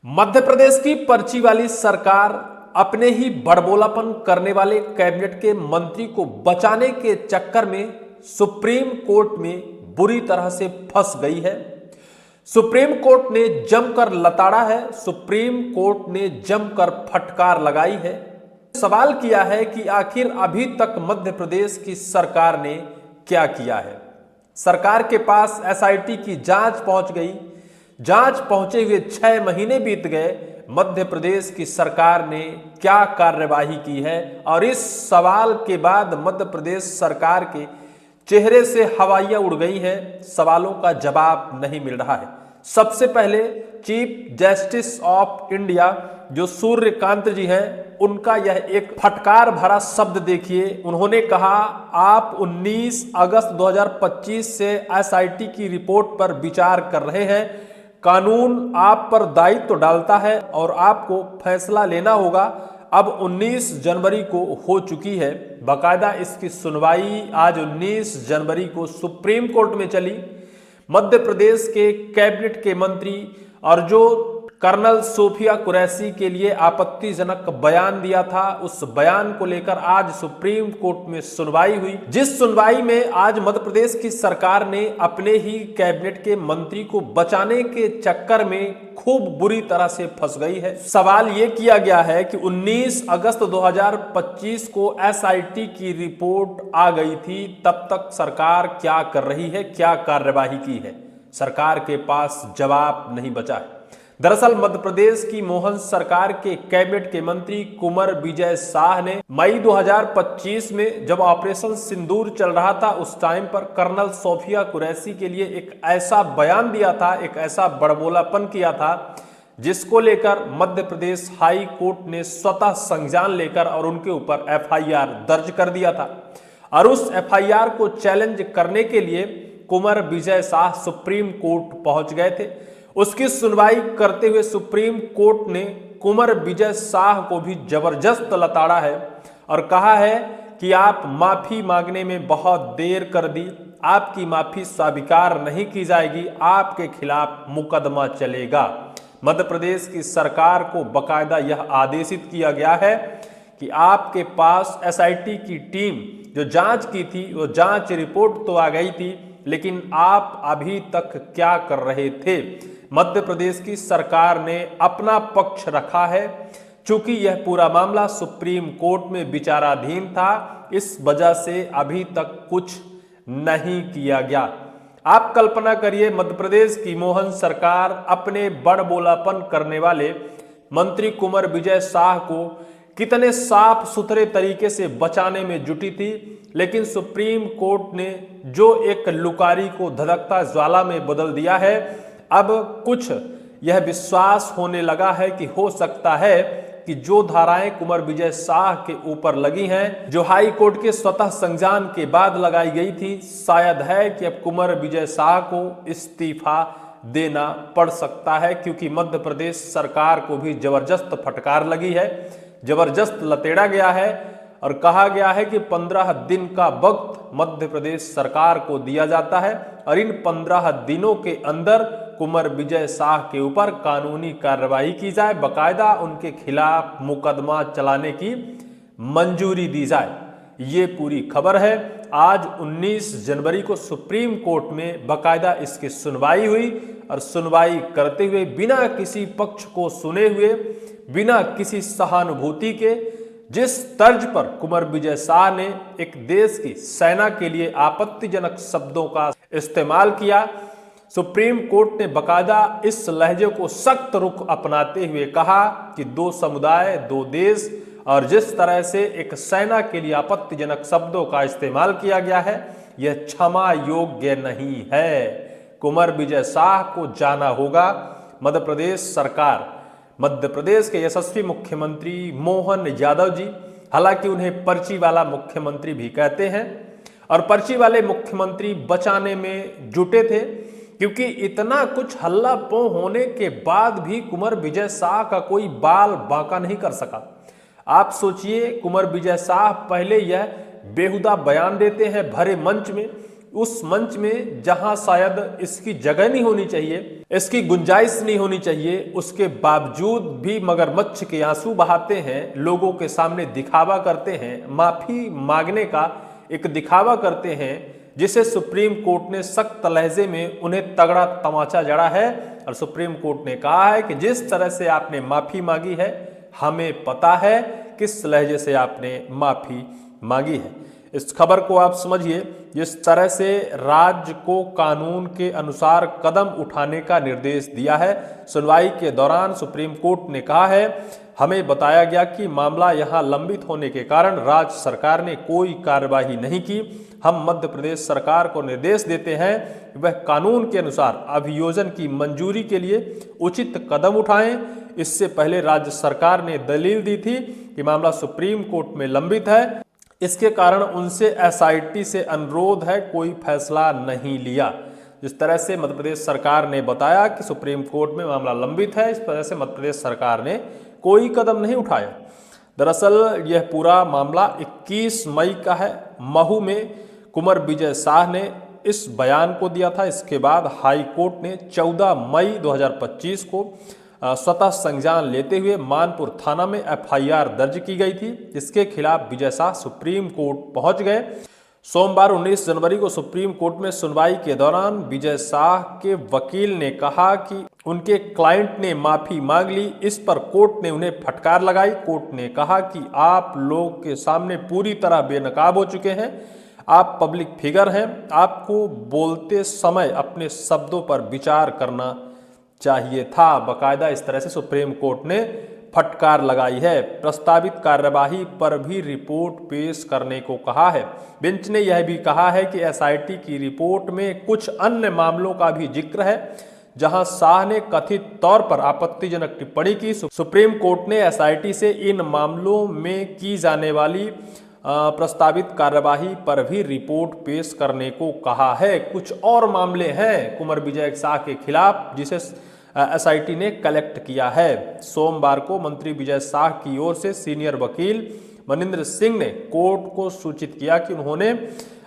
मध्य प्रदेश की पर्ची वाली सरकार अपने ही बड़बोलापन करने वाले कैबिनेट के मंत्री को बचाने के चक्कर में सुप्रीम कोर्ट में बुरी तरह से फंस गई है। सुप्रीम कोर्ट ने जमकर लताड़ा है, सुप्रीम कोर्ट ने जमकर फटकार लगाई है। सवाल किया है कि आखिर अभी तक मध्य प्रदेश की सरकार ने क्या किया है। सरकार के पास एसआईटी की जांच पहुंच गई। जांच पहुंचे हुए 6 महीने बीत गए। मध्य प्रदेश की सरकार ने क्या कार्यवाही की है और इस सवाल के बाद मध्य प्रदेश सरकार के चेहरे से हवाइयां उड़ गई हैं। सवालों का जवाब नहीं मिल रहा है। सबसे पहले चीफ जस्टिस ऑफ इंडिया जो सूर्यकांत जी हैं, उनका यह एक फटकार भरा शब्द देखिए। उन्होंने कहा, आप 19 अगस्त 2025 से एसआईटी की रिपोर्ट पर विचार कर रहे हैं। कानून आप पर दायित्व तो डालता है और आपको फैसला लेना होगा। अब 19 जनवरी को हो चुकी है। बाकायदा इसकी सुनवाई आज 19 जनवरी को सुप्रीम कोर्ट में चली। मध्य प्रदेश के कैबिनेट के मंत्री और जो कर्नल सोफिया कुरैशी के लिए आपत्तिजनक बयान दिया था, उस बयान को लेकर आज सुप्रीम कोर्ट में सुनवाई हुई। जिस सुनवाई में आज मध्य प्रदेश की सरकार ने अपने ही कैबिनेट के मंत्री को बचाने के चक्कर में खूब बुरी तरह से फंस गई है। सवाल यह किया गया है कि 19 अगस्त 2025 को एसआईटी की रिपोर्ट आ गई थी, तब तक सरकार क्या कर रही है, क्या कार्यवाही की है। सरकार के पास जवाब नहीं बचा है। दरअसल मध्य प्रदेश की मोहन सरकार के कैबिनेट के मंत्री कुंवर विजय शाह ने मई 2025 में जब ऑपरेशन सिंदूर चल रहा था, उस टाइम पर कर्नल सोफिया कुरैशी के लिए एक ऐसा बयान दिया था, एक ऐसा बड़बोलापन किया था, जिसको लेकर मध्य प्रदेश हाई कोर्ट ने स्वतः संज्ञान लेकर और उनके ऊपर एफआईआर दर्ज कर दिया था। और उस एफआईआर को चैलेंज करने के लिए कुंवर विजय शाह सुप्रीम कोर्ट पहुंच गए थे। उसकी सुनवाई करते हुए सुप्रीम कोर्ट ने कुंवर विजय शाह को भी जबरदस्त लताड़ा है और कहा है कि आप माफी मांगने में बहुत देर कर दी, आपकी माफी स्वीकार नहीं की जाएगी, आपके खिलाफ मुकदमा चलेगा। मध्य प्रदेश की सरकार को बकायदा यह आदेशित किया गया है कि आपके पास एसआईटी की टीम जो जांच की थी, वो जांच रिपोर्ट तो आ गई थी, लेकिन आप अभी तक क्या कर रहे थे। मध्य प्रदेश की सरकार ने अपना पक्ष रखा है। चूंकि यह पूरा मामला सुप्रीम कोर्ट में विचाराधीन था, इस वजह से अभी तक कुछ नहीं किया गया। आप कल्पना करिए, मध्य प्रदेश की मोहन सरकार अपने बड़बोलापन करने वाले मंत्री कुंवर विजय शाह को कितने साफ सुथरे तरीके से बचाने में जुटी थी, लेकिन सुप्रीम कोर्ट ने जो एक लुकारी को धधकता ज्वाला में बदल दिया है। अब कुछ यह विश्वास होने लगा है कि हो सकता है कि जो धाराएं कुंवर विजय शाह के ऊपर लगी हैं, जो हाई कोर्ट के स्वतः संज्ञान के बाद लगाई गई थी, शायद है कि अब कुंवर विजय शाह को इस्तीफा देना पड़ सकता है, क्योंकि मध्य प्रदेश सरकार को भी जबरदस्त फटकार लगी है, जबरदस्त लतेड़ा गया है और कहा गया है कि 15 दिन का वक्त मध्य प्रदेश सरकार को दिया जाता है और इन 15 दिनों के अंदर कुंवर विजय शाह के ऊपर कानूनी कार्रवाई की जाए, बकायदा उनके खिलाफ मुकदमा चलाने की मंजूरी दी जाए। ये पूरी खबर है। आज 19 जनवरी को सुप्रीम कोर्ट में बकायदा इसकी सुनवाई हुई और सुनवाई करते हुए बिना किसी पक्ष को सुने हुए, बिना किसी सहानुभूति के, जिस तर्ज पर कुंवर विजय शाह ने एक देश की सेना के लिए आपत्तिजनक शब्दों का इस्तेमाल किया, सुप्रीम कोर्ट ने बकायदा इस लहजे को सख्त रुख अपनाते हुए कहा कि 2 समुदाय 2 देश, और जिस तरह से एक सेना के लिए आपत्तिजनक शब्दों का इस्तेमाल किया गया है, यह क्षमा योग्य नहीं है। कुंवर विजय शाह को जाना होगा। मध्य प्रदेश सरकार, मध्य प्रदेश के यशस्वी मुख्यमंत्री मोहन यादव जी, हालांकि उन्हें पर्ची वाला मुख्यमंत्री भी कहते हैं, और पर्ची वाले मुख्यमंत्री बचाने में जुटे थे, क्योंकि इतना कुछ हल्ला पो होने के बाद भी कुंवर विजय शाह का कोई बाल बांका नहीं कर सका। आप सोचिए, कुंवर विजय शाह पहले यह बेहुदा बयान देते हैं भरे मंच में, उस मंच में जहां शायद इसकी जगह नहीं होनी चाहिए, इसकी गुंजाइश नहीं होनी चाहिए, उसके बावजूद भी मगरमच्छ के आंसू बहाते हैं, लोगों के सामने दिखावा करते हैं, माफी मांगने का एक दिखावा करते हैं, जिसे सुप्रीम कोर्ट ने सख्त लहजे में उन्हें तगड़ा तमाचा जड़ा है। और सुप्रीम कोर्ट ने कहा है कि जिस तरह से आपने माफी मांगी है, हमें पता है किस लहजे से आपने माफी मांगी है। इस खबर को आप समझिए, जिस तरह से राज्य को कानून के अनुसार कदम उठाने का निर्देश दिया है। सुनवाई के दौरान सुप्रीम कोर्ट ने कहा है, हमें बताया गया कि मामला यहां लंबित होने के कारण राज्य सरकार ने कोई कार्यवाही नहीं की। हम मध्य प्रदेश सरकार को निर्देश देते हैं वह कानून के अनुसार अभियोजन की मंजूरी के लिए उचित कदम उठाएं। इससे पहले राज्य सरकार ने दलील दी थी कि मामला सुप्रीम कोर्ट में लंबित है, इसके कारण उनसे एसआईटी से अनुरोध है, कोई फैसला नहीं लिया। जिस तरह से मध्य प्रदेश सरकार ने बताया कि सुप्रीम कोर्ट में मामला लंबित है, इस वजह से मध्य प्रदेश सरकार ने कोई कदम नहीं उठाया। दरअसल यह पूरा मामला 21 मई का है। महू में कुंवर विजय शाह ने इस बयान को दिया था। इसके बाद हाई कोर्ट ने 14 मई 2025 को स्वतः संज्ञान लेते हुए मानपुर थाना में एफआईआर दर्ज की गई थी, जिसके खिलाफ विजय शाह सुप्रीम कोर्ट पहुंच गए। सोमवार 19 जनवरी को सुप्रीम कोर्ट में सुनवाई के दौरान विजय शाह के वकील ने कहा कि उनके क्लाइंट ने माफी मांग ली। इस पर कोर्ट ने उन्हें फटकार लगाई। कोर्ट ने कहा कि आप लोग के सामने पूरी तरह बेनकाब हो चुके हैं, आप पब्लिक फिगर हैं, आपको बोलते समय अपने शब्दों पर विचार करना चाहिए था। बाकायदा इस तरह से सुप्रीम कोर्ट ने फटकार लगाई है। प्रस्तावित कार्यवाही पर भी रिपोर्ट पेश करने को कहा है। बेंच ने यह भी कहा है कि एसआईटी की रिपोर्ट में कुछ अन्य मामलों का भी जिक्र है, जहां शाह ने कथित तौर पर आपत्तिजनक टिप्पणी की। सुप्रीम कोर्ट ने एसआईटी से इन मामलों में की जाने वाली प्रस्तावित कार्यवाही पर भी रिपोर्ट पेश करने को कहा है। कुछ और मामले हैं कुंवर विजय शाह के खिलाफ, जिसे एसआईटी ने कलेक्ट किया है। सोमवार को मंत्री विजय शाह की ओर से सीनियर वकील मनिंदर सिंह ने कोर्ट को सूचित किया कि उन्होंने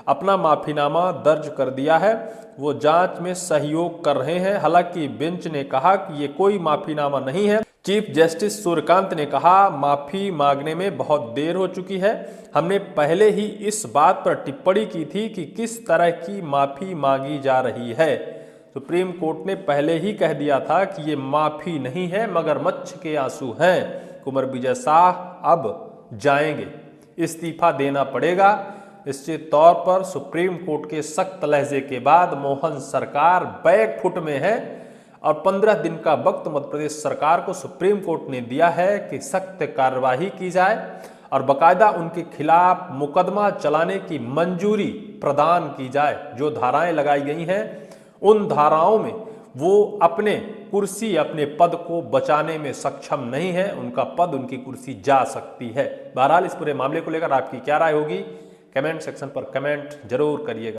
अपना माफीनामा दर्ज कर दिया है, वो जांच में सहयोग कर रहे हैं। हालांकि बेंच ने कहा कि ये कोई माफीनामा नहीं है। चीफ जस्टिस सूर्यकांत ने कहा, माफी मांगने में बहुत देर हो चुकी है। हमने पहले ही इस बात पर टिप्पणी की थी कि किस तरह की माफी मांगी जा रही है। सुप्रीम कोर्ट ने पहले ही कह दिया था कि ये माफी नहीं है, मगरमच्छ के आंसू हैं। कुंवर विजय शाह अब जाएंगे, इस्तीफा देना पड़ेगा। निश्चित तौर पर सुप्रीम कोर्ट के सख्त लहजे के बाद मोहन सरकार बैकफुट में है और 15 दिन का वक्त मध्य प्रदेश सरकार को सुप्रीम कोर्ट ने दिया है कि सख्त कार्यवाही की जाए और बाकायदा उनके खिलाफ मुकदमा चलाने की मंजूरी प्रदान की जाए। जो धाराएं लगाई गई हैं, उन धाराओं में वो अपने कुर्सी, अपने पद को बचाने में सक्षम नहीं है। उनका पद, उनकी कुर्सी जा सकती है। बहरहाल इस पूरे मामले को लेकर आपकी क्या राय होगी, कमेंट सेक्शन पर कमेंट जरूर करिएगा।